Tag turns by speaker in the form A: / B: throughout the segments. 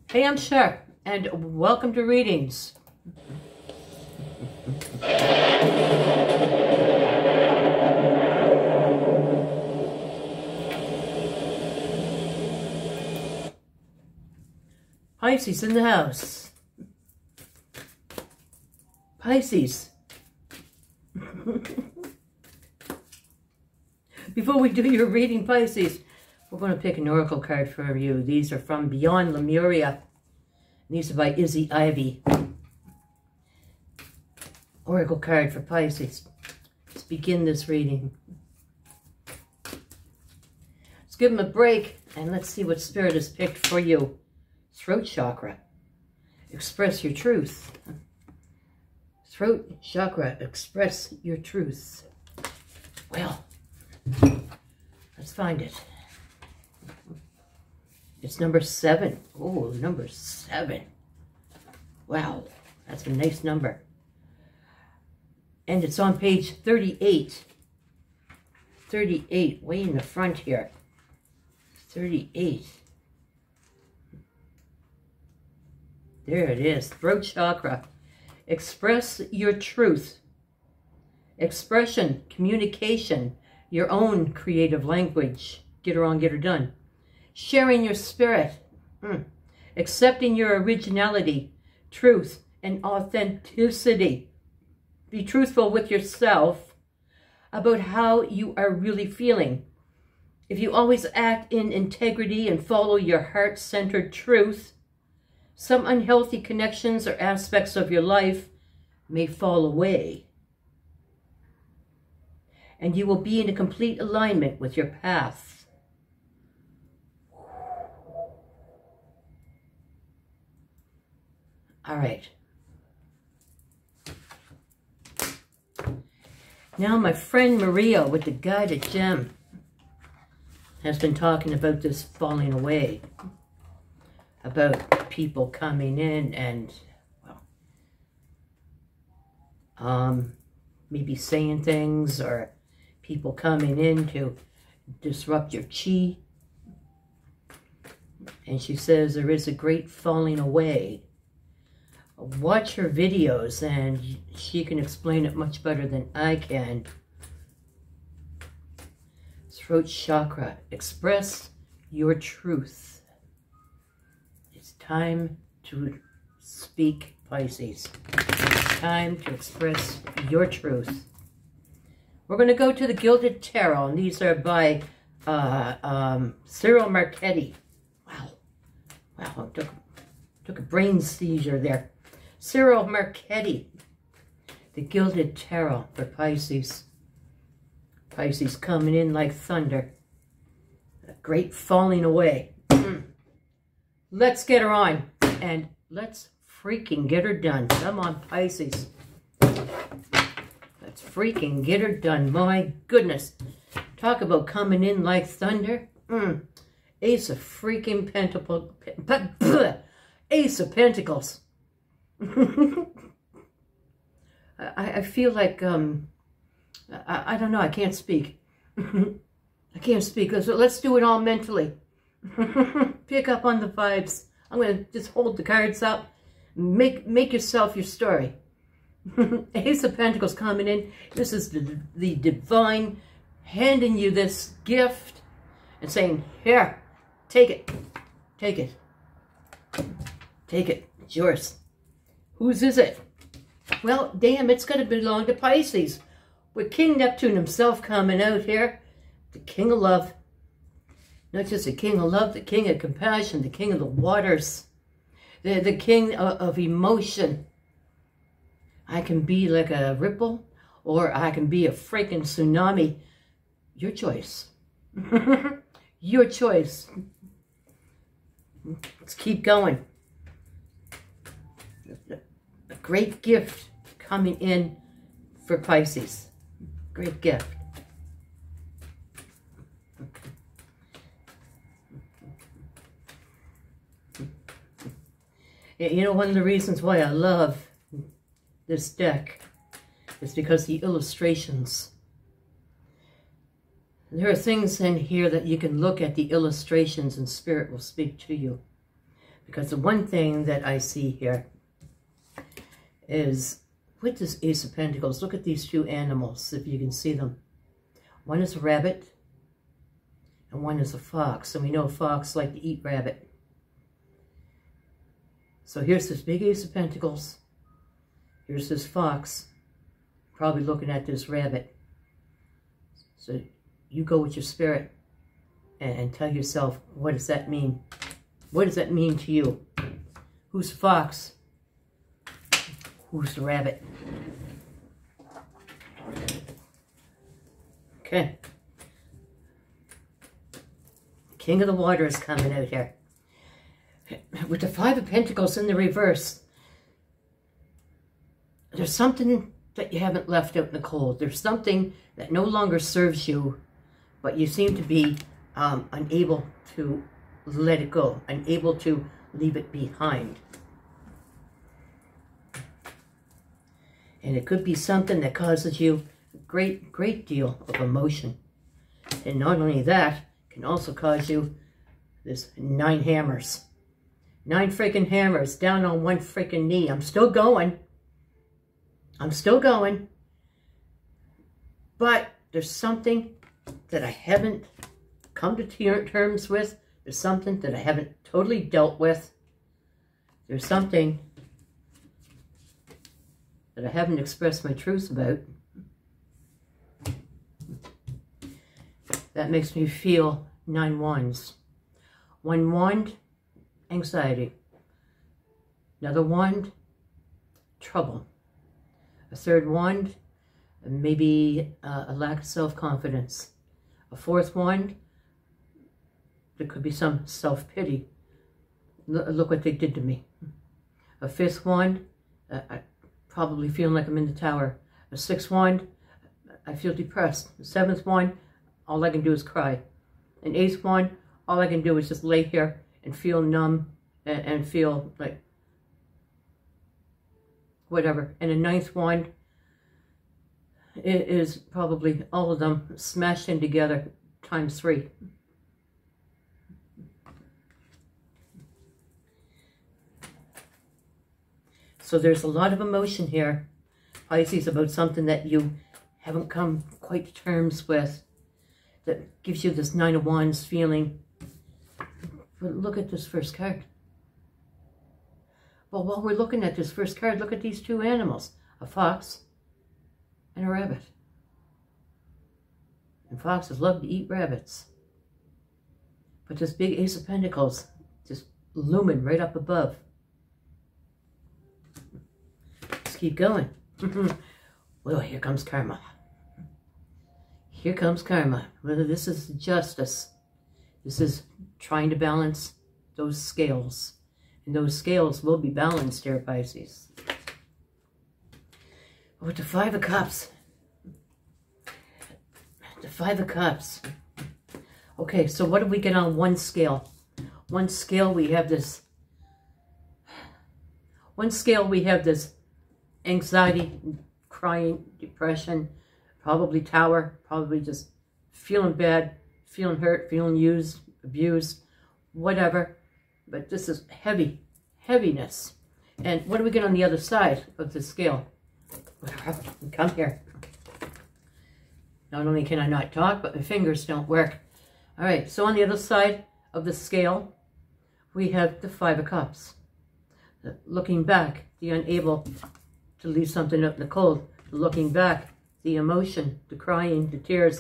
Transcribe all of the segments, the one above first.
A: Hey, I'm Starr, and welcome to Readings. Pisces in the house. Pisces. Before we do your reading, Pisces, we're going to pick an oracle card for you. These are from Beyond Lemuria. These are by Izzy Ivy. Oracle card for Pisces. Let's begin this reading. Let's give them a break and let's see what Spirit has picked for you. Throat chakra. Express your truth. Throat chakra. Express your truth. Well, let's find it. It's number 7. Oh, number 7. Wow, that's a nice number. And it's on page 38. 38, way in the front here. 38. There it is. Throat chakra. Express your truth. Expression, communication, your own creative language. Get her on, get her done. Sharing your spirit. Accepting your originality, truth, and authenticity. Be truthful with yourself about how you are really feeling. If you always act in integrity and follow your heart-centered truth, some unhealthy connections or aspects of your life may fall away. And you will be in a complete alignment with your path. All right. Now my friend Maria with the Guided Gem has been talking about this falling away. About people coming in and, well, maybe saying things or people coming in to disrupt your chi. And she says there is a great falling away. Watch her videos and she can explain it much better than I can. Throat chakra. Express your truth. It's time to speak, Pisces. It's time to express your truth. We're going to go to the Gilded Tarot, and these are by Cyril Marchetti. Wow. Wow, I took a brain seizure there. Cyril Marchetti, the Gilded Tarot for Pisces. Pisces coming in like thunder. A great falling away. Let's get her on. And let's freaking get her done. Come on, Pisces. Let's freaking get her done. My goodness. Talk about coming in like thunder. Ace of freaking Pentacles. Ace of Pentacles. I feel like, I don't know, I can't speak. I can't speak. Let's do it all mentally. Pick up on the vibes. I'm going to just hold the cards up. Make yourself your story. Ace of Pentacles coming in. This is the divine handing you this gift and saying, here, take it. Take it. Take it. It's yours. Whose is it? Well, damn, it's going to belong to Pisces. With King Neptune himself coming out here. The King of Love. Not just the King of Love, the King of Compassion, the King of the Waters. The King of Emotion. I can be like a ripple, or I can be a freaking tsunami. Your choice. Your choice. Let's keep going. A great gift coming in for Pisces. Great gift. You know, one of the reasons why I love this deck is because the illustrations. There are things in here that you can look at the illustrations and Spirit will speak to you. Because the one thing that I see here is, with this Ace of Pentacles, look at these two animals, if you can see them. One is a rabbit, and one is a fox. And we know fox like to eat rabbit. So here's this big Ace of Pentacles. Here's this fox, probably looking at this rabbit. So you go with your spirit and tell yourself, what does that mean? What does that mean to you? Who's the fox? Who's the rabbit? Okay. King of the Water is coming out here. With the Five of Pentacles in the reverse, there's something that you haven't left out in the cold. There's something that no longer serves you, but you seem to be unable to let it go, unable to leave it behind. And it could be something that causes you a great deal of emotion. And not only that, it can also cause you this 9 hammers. 9 freaking hammers down on one freaking knee. I'm still going. I'm still going. But there's something that I haven't come to terms with. There's something that I haven't totally dealt with. There's something that I haven't expressed my truth about. That makes me feel 9 wands. 1 wand, anxiety. Another wand, trouble. A 3rd wand, maybe a lack of self-confidence. A 4th wand, there could be some self-pity. Look what they did to me. A 5th wand, I probably feeling like I'm in the tower. A 6th wand, I feel depressed. A 7th wand, all I can do is cry. An 8th wand, all I can do is just lay here and feel numb and feel like whatever. And a 9th wand, it is probably all of them smashed in together times 3. So there's a lot of emotion here, Pisces, about something that you haven't come quite to terms with, that gives you this 9 of Wands feeling. But look at this first card. Well, while we're looking at this first card, look at these 2 animals, a fox and a rabbit. And foxes love to eat rabbits. But this big Ace of Pentacles just looming right up above. Let's keep going. Well, here comes karma. Here comes karma. Whether this is justice, this is trying to balance those scales. And those scales will be balanced here, Pisces. With the 5 of Cups. The 5 of Cups. Okay, so what do we get on one scale? One scale we have this. One scale we have this anxiety, crying, depression, probably tower, probably just feeling bad, feeling hurt, feeling used, abused, whatever. But this is heaviness. And what do we get on the other side of the scale? Come here. Not only can I not talk, but my fingers don't work. All right, so on the other side of the scale, we have the 5 of Cups. Looking back, the unable to leave something out in the cold. Looking back, the emotion, the crying, the tears,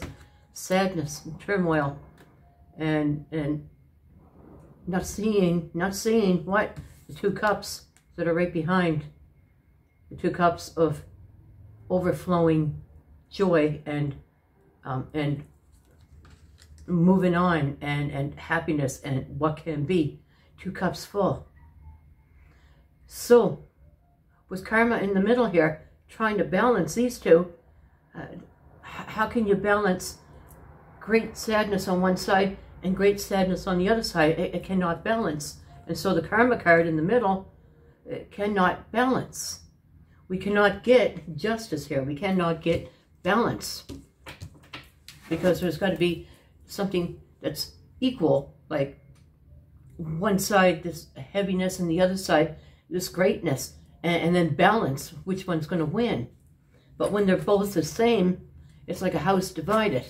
A: sadness, and turmoil, and not seeing what? The 2 cups that are right behind. The 2 cups of overflowing joy and moving on and happiness and what can be. 2 cups full. So, with karma in the middle here, trying to balance these 2, how can you balance great sadness on one side and great sadness on the other side? It cannot balance. And so the karma card in the middle, it cannot balance. We cannot get justice here. We cannot get balance. Because there's got to be something that's equal, like one side this heaviness and the other side this greatness, and then balance which one's going to win. But when they're both the same, it's like a house divided.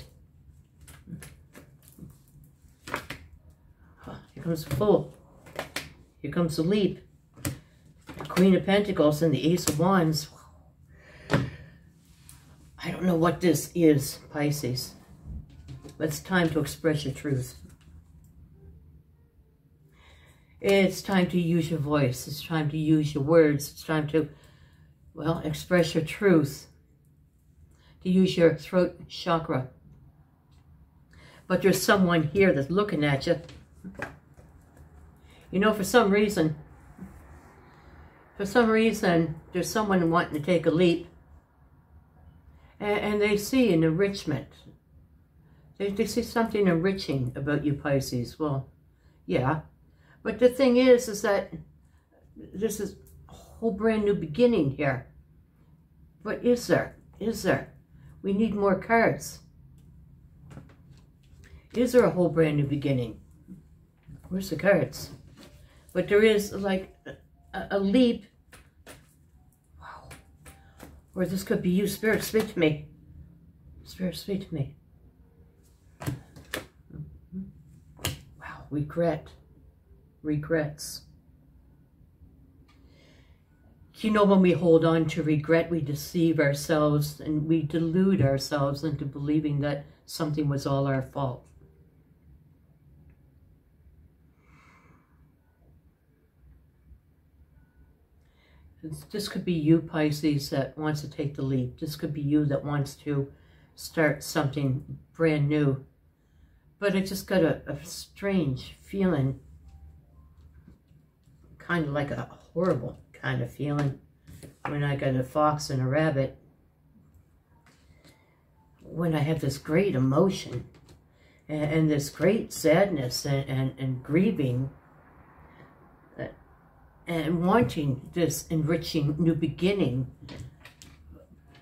A: Here comes the Fool. Here comes the Leap. The Queen of Pentacles and the Ace of Wands. I don't know what this is, Pisces. But it's time to express your truth. It's time to use your voice. It's time to use your words. It's time to, well, express your truth. To use your throat chakra. But there's someone here that's looking at you. You know, for some reason, there's someone wanting to take a leap. And they see an enrichment. They see something enriching about you, Pisces. Well, yeah. But the thing is that this is a whole brand new beginning here. But is there? Is there? We need more cards. Is there a whole brand new beginning? Where's the cards? But there is like a leap. Wow. Or this could be you. Spirit, speak to me. Spirit, speak to me. Wow. Regret. Regrets. You know, when we hold on to regret, we deceive ourselves and we delude ourselves into believing that something was all our fault. This could be you, Pisces, that wants to take the leap. This could be you that wants to start something brand new. But I just got a strange feeling, kind of like a horrible kind of feeling, when I got a fox and a rabbit. When I have this great emotion and this great sadness and grieving and wanting this enriching new beginning.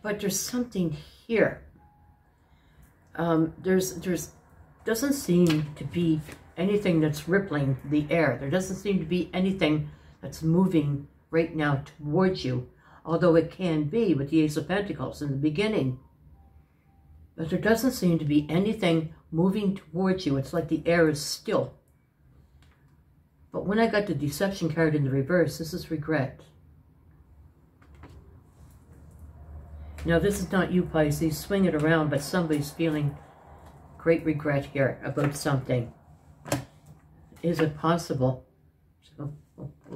A: But there's something here. There's doesn't seem to be anything that's rippling the air. There doesn't seem to be anything that's moving right now towards you, although it can be with the Ace of Pentacles in the beginning. But there doesn't seem to be anything moving towards you. It's like the air is still. But when I got the Deception card in the reverse, this is regret. Now, this is not you, Pisces. Swing it around, but somebody's feeling great regret here about something. Is it possible?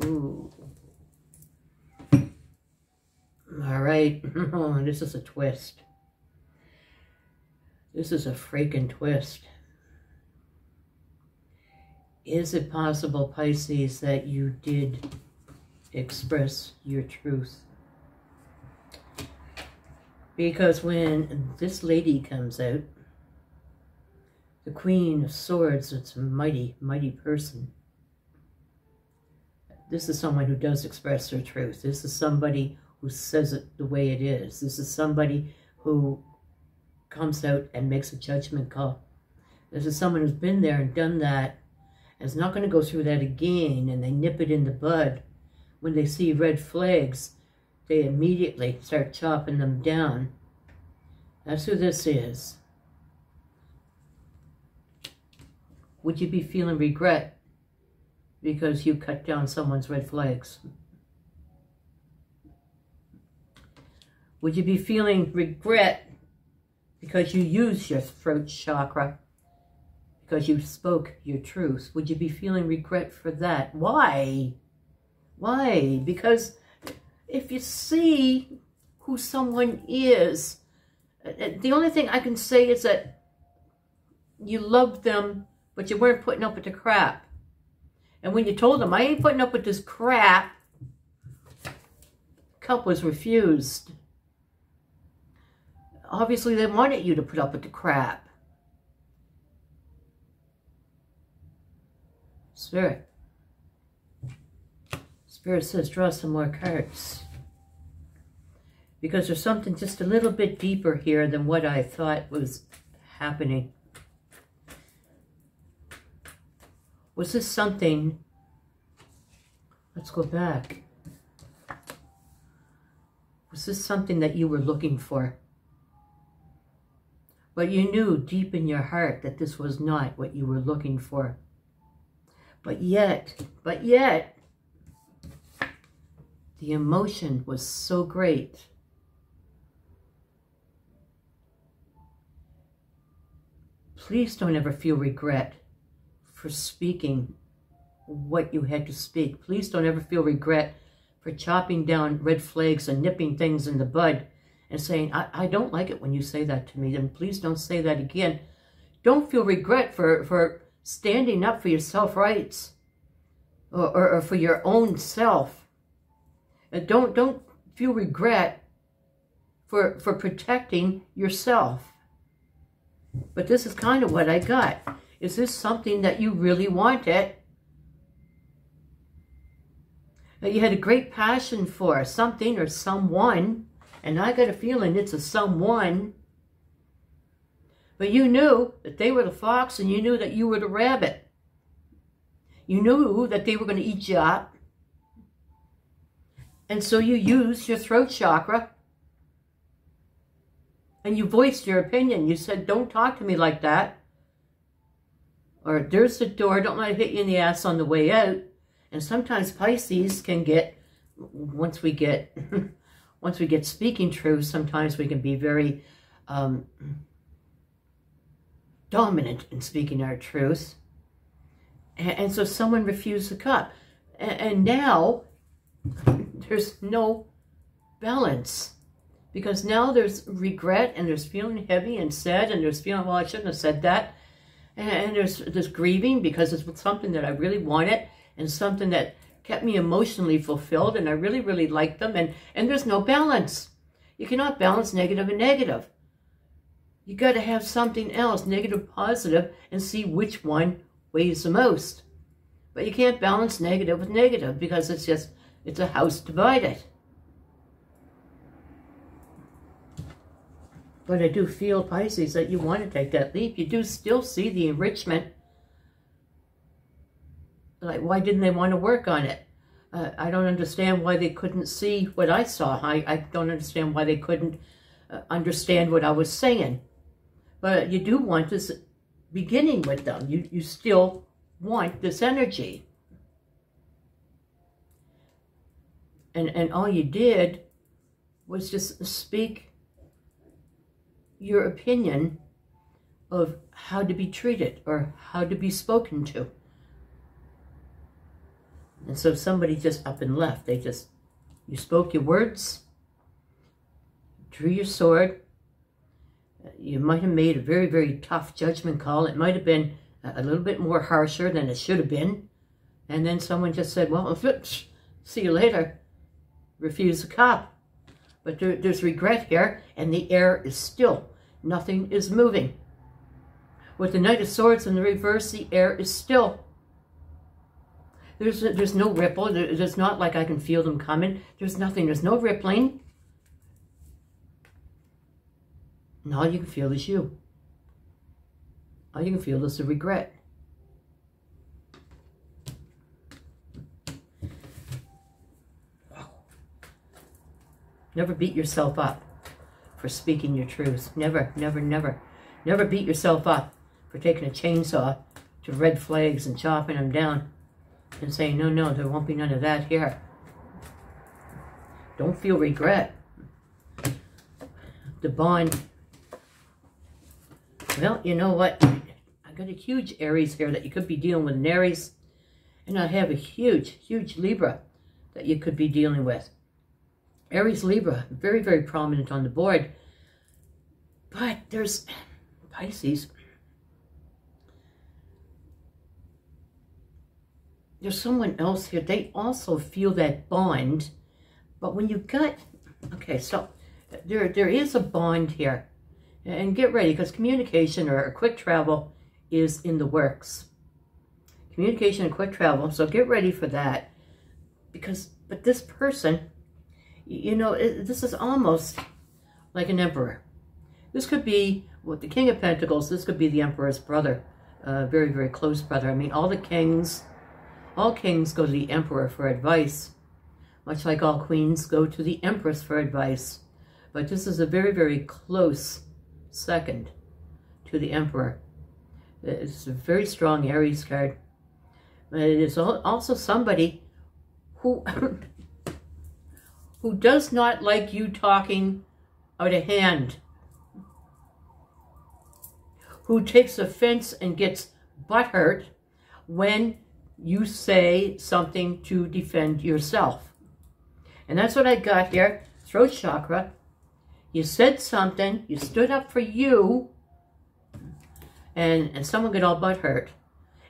A: Ooh. All right. Oh, this is a twist. This is a freaking twist. Is it possible, Pisces, that you did express your truth? Because when this lady comes out, the Queen of Swords, it's a mighty, mighty person. This is someone who does express their truth. This is somebody who says it the way it is. This is somebody who comes out and makes a judgment call. This is someone who's been there and done that, and is not going to go through that again, and they nip it in the bud. When they see red flags, they immediately start chopping them down. That's who this is. Would you be feeling regret because you cut down someone's red flags? Would you be feeling regret because you used your throat chakra, because you spoke your truth? Would you be feeling regret for that? Why? Why? Because if you see who someone is, the only thing I can say is that you loved them, but you weren't putting up with the crap. And when you told them, I ain't putting up with this crap, cup was refused. Obviously, they wanted you to put up with the crap. Spirit. Spirit says, draw some more cards. Because there's something just a little bit deeper here than what I thought was happening. Was this something, let's go back. Was this something that you were looking for? But you knew deep in your heart that this was not what you were looking for. But yet, the emotion was so great. Please don't ever feel regret for speaking what you had to speak. Please don't ever feel regret for chopping down red flags and nipping things in the bud and saying, I don't like it when you say that to me, and please don't say that again. Don't feel regret for standing up for your self-rights or for your own self. Don't feel regret for protecting yourself. But this is kind of what I got. Is this something that you really wanted? That you had a great passion for something or someone, and I got a feeling it's a someone. But you knew that they were the fox and you knew that you were the rabbit. You knew that they were going to eat you up. And so you used your throat chakra and you voiced your opinion. You said, don't talk to me like that. Or there's the door, don't let it hit you in the ass on the way out. And sometimes Pisces can get, once we get speaking truth, sometimes we can be very dominant in speaking our truth. And so someone refused the cup. And now there's no balance. Because now there's regret and there's feeling heavy and sad and there's feeling, well, I shouldn't have said that. And there's grieving because it's something that I really wanted and something that kept me emotionally fulfilled and I really, really liked them. And there's no balance. You cannot balance negative and negative. You got to have something else, negative, positive, and see which one weighs the most. But you can't balance negative with negative because it's a house divided. But I do feel, Pisces, that you want to take that leap. You do still see the enrichment. Like, why didn't they want to work on it? I don't understand why they couldn't see what I saw. I don't understand why they couldn't understand what I was saying. But you do want this beginning with them. You still want this energy. And all you did was just speak your opinion of how to be treated or how to be spoken to. And so somebody just up and left. You spoke your words, drew your sword. You might have made a very, very tough judgment call. It might have been a little bit more harsher than it should have been. And then someone just said, well, see you later. Refuse the cup. But there's regret here, and the air is still. Nothing is moving. With the Knight of Swords in the reverse, the air is still. There's no ripple. There's not like I can feel them coming. There's nothing. There's no rippling. And all you can feel is you. All you can feel is the regret. Never beat yourself up for speaking your truth. Never, never, never. Never beat yourself up for taking a chainsaw to red flags and chopping them down and saying, no, no, there won't be none of that here. Don't feel regret. The bond. Well, you know what? I got a huge Aries here that you could be dealing with an Aries. And I have a huge, huge Libra that you could be dealing with. Aries, Libra, very, very prominent on the board. But there's Pisces. There's someone else here. They also feel that bond. But when you got... Okay, so there is a bond here. And get ready, because communication or quick travel is in the works. Communication and quick travel. So get ready for that. But this person... You know, this is almost like an emperor. This could be, with the King of Pentacles, this could be the Emperor's brother. very, very close brother. I mean, all kings go to the Emperor for advice, much like all queens go to the Empress for advice. But this is a very, very close second to the Emperor. It's a very strong Aries card. But it is also somebody who who does not like you talking out of hand, who takes offense and gets butthurt when you say something to defend yourself. And that's what I got here. Throat chakra. You said something, you stood up for you, and someone got all butthurt.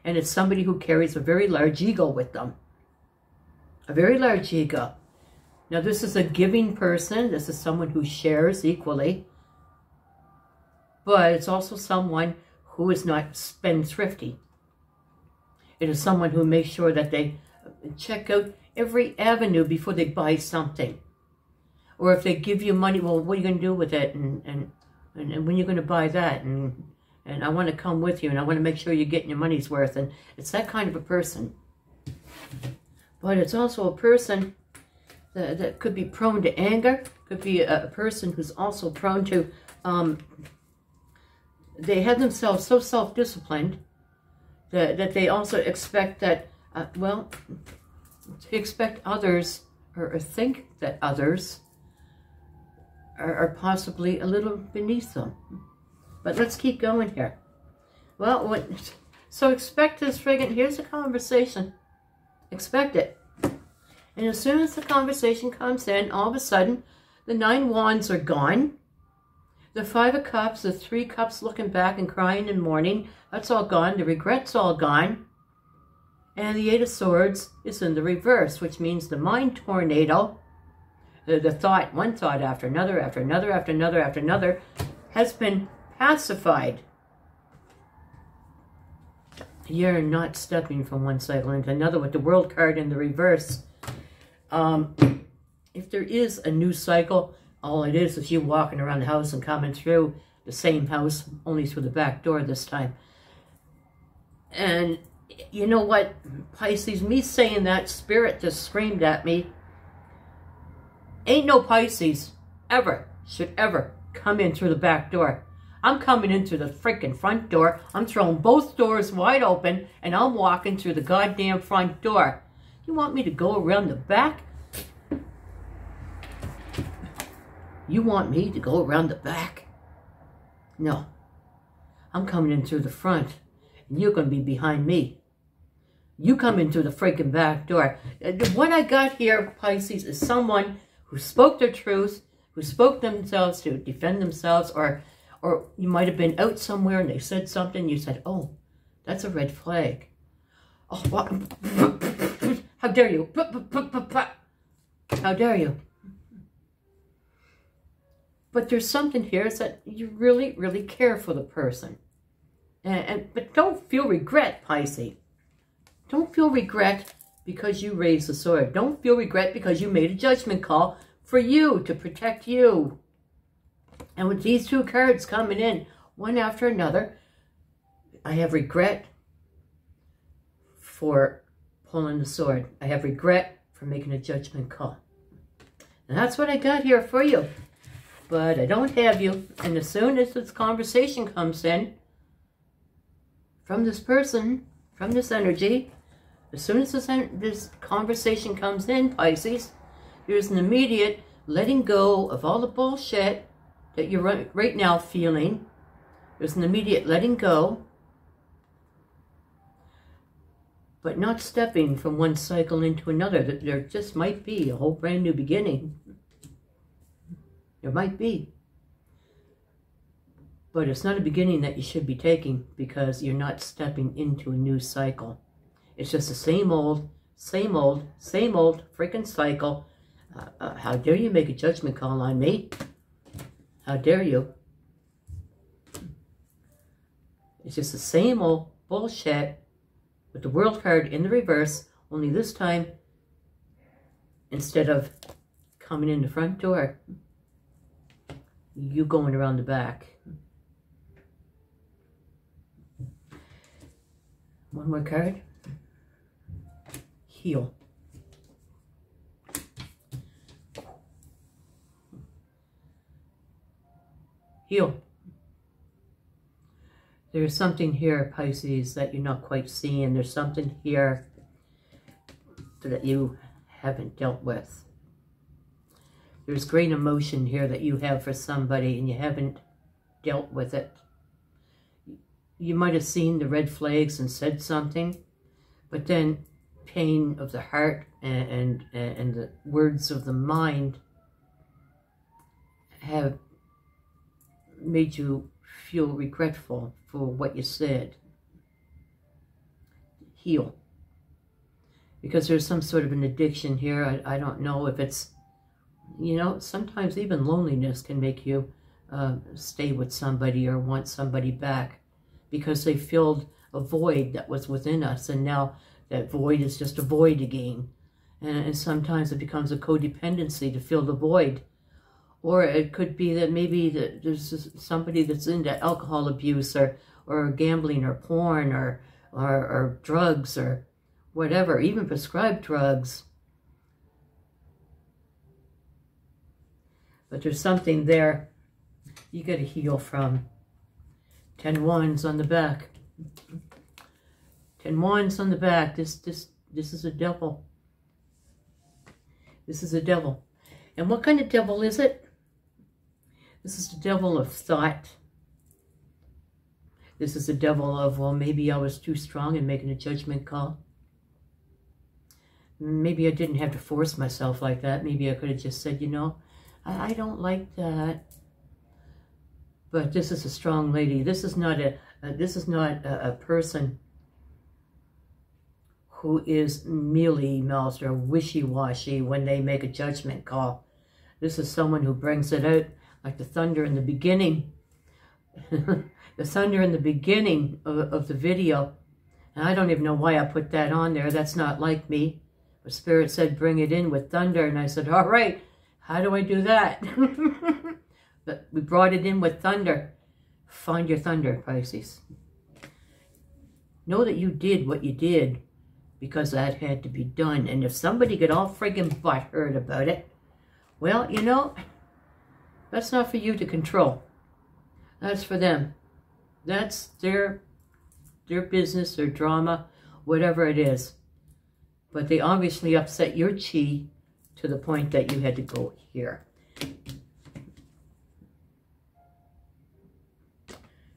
A: And it's somebody who carries a very large ego with them. A very large ego. Now, this is a giving person. This is someone who shares equally. But it's also someone who is not spendthrifty. It is someone who makes sure that they check out every avenue before they buy something. Or if they give you money, well, what are you going to do with it? And when are you going to buy that? And I want to come with you, and I want to make sure you're getting your money's worth. And it's that kind of a person. But it's also a person that could be prone to anger. Could be a person who's also prone to, they have themselves so self-disciplined that they also expect that, well, they expect others, or think that others are possibly a little beneath them. But let's keep going here. Well, so expect this friggin', here's a conversation. Expect it. And as soon as the conversation comes in, all of a sudden, the 9 wands are gone. The 5 of cups, the 3 cups looking back and crying and mourning, that's all gone. The regret's all gone. And the 8 of swords is in the reverse, which means the mind tornado, the thought, one thought after another, after another, after another, after another, has been pacified. You're not stepping from one cycle into another with the world card in the reverse. If there is a new cycle, all it is you walking around the house and coming through the same house, only through the back door this time. And you know what, Pisces, me saying that, spirit just screamed at me. Ain't no Pisces ever should ever come in through the back door. I'm coming in through the freaking front door. I'm throwing both doors wide open, and I'm walking through the goddamn front door. You want me to go around the back? You want me to go around the back? No. I'm coming in through the front, and you're going to be behind me. You come in through the freaking back door. What I got here, Pisces, is someone who spoke their truth, who spoke themselves to defend themselves, or you might have been out somewhere and they said something, you said, oh, that's a red flag. Oh, what? How dare you? How dare you? But there's something here is that you really, really care for the person. But don't feel regret, Pisces. Don't feel regret because you raised the sword. Don't feel regret because you made a judgment call for you, to protect you. And with these 2 cards coming in, one after another, I have regret for pulling the sword. I have regret for making a judgment call. And that's what I got here for you. But I don't have you. And as soon as this conversation comes in, from this person, from this energy, as soon as this conversation comes in, Pisces, there's an immediate letting go of all the bullshit that you're right now feeling. There's an immediate letting go, but not stepping from one cycle into another. There just might be a whole brand new beginning. There might be. But it's not a beginning that you should be taking, because you're not stepping into a new cycle. It's just the same old freaking cycle. How dare you make a judgment call on me? How dare you? It's just the same old bullshit with the world card in the reverse, only this time, instead of coming in the front door, you going around the back. One more card. Heal. Heal. There's something here, Pisces, that you're not quite seeing. There's something here that you haven't dealt with. There's great emotion here that you have for somebody and you haven't dealt with it. You might have seen the red flags and said something, but then pain of the heart and the words of the mind have made you feel regretful for what you said. Heal. Because there's some sort of an addiction here. I don't know if it's, you know, sometimes even loneliness can make you stay with somebody or want somebody back because they filled a void that was within us, and now that void is just a void again. And sometimes it becomes a codependency to fill the void. Or it could be that maybe there's somebody that's into alcohol abuse or gambling or porn or drugs or whatever, even prescribed drugs. But there's something there you got to heal from. 10 wands on the back. 10 wands on the back. This is a devil. This is a devil. And what kind of devil is it? This is the devil of thought. This is the devil of, well, maybe I was too strong in making a judgment call. Maybe I didn't have to force myself like that. Maybe I could have just said, you know, I don't like that. But this is a strong lady. This is not a person who is mealy-mouthed or wishy-washy when they make a judgment call. This is someone who brings it out like the thunder in the beginning. The thunder in the beginning of the video. And I don't even know why I put that on there. That's not like me. But Spirit said, bring it in with thunder. And I said, all right, how do I do that? But we brought it in with thunder. Find your thunder, Pisces. Know that you did what you did because that had to be done. And if somebody got all friggin' butthurt about it, well, you know, that's not for you to control. That's for them. That's their business, their drama, whatever it is. But they obviously upset your chi to the point that you had to go here.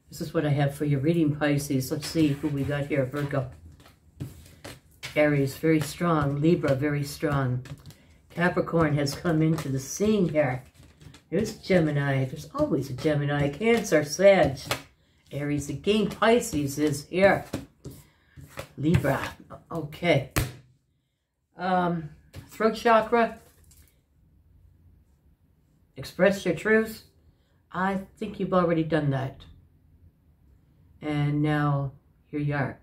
A: This is what I have for your reading, Pisces. Let's see who we got here. Virgo. Aries, very strong. Libra, very strong. Capricorn has come into the scene here. There's Gemini. There's always a Gemini. Cancer, Sag. Aries again. Pisces is here. Libra. Okay. Throat chakra. Express your truth. I think you've already done that. And now, here you are.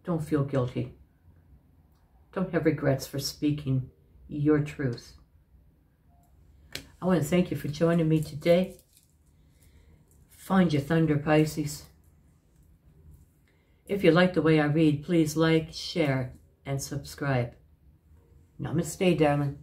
A: Don't feel guilty. Don't have regrets for speaking your truth. I want to thank you for joining me today. Find your thunder, Pisces. If you like the way I read, please like, share, and subscribe. Namaste, darling.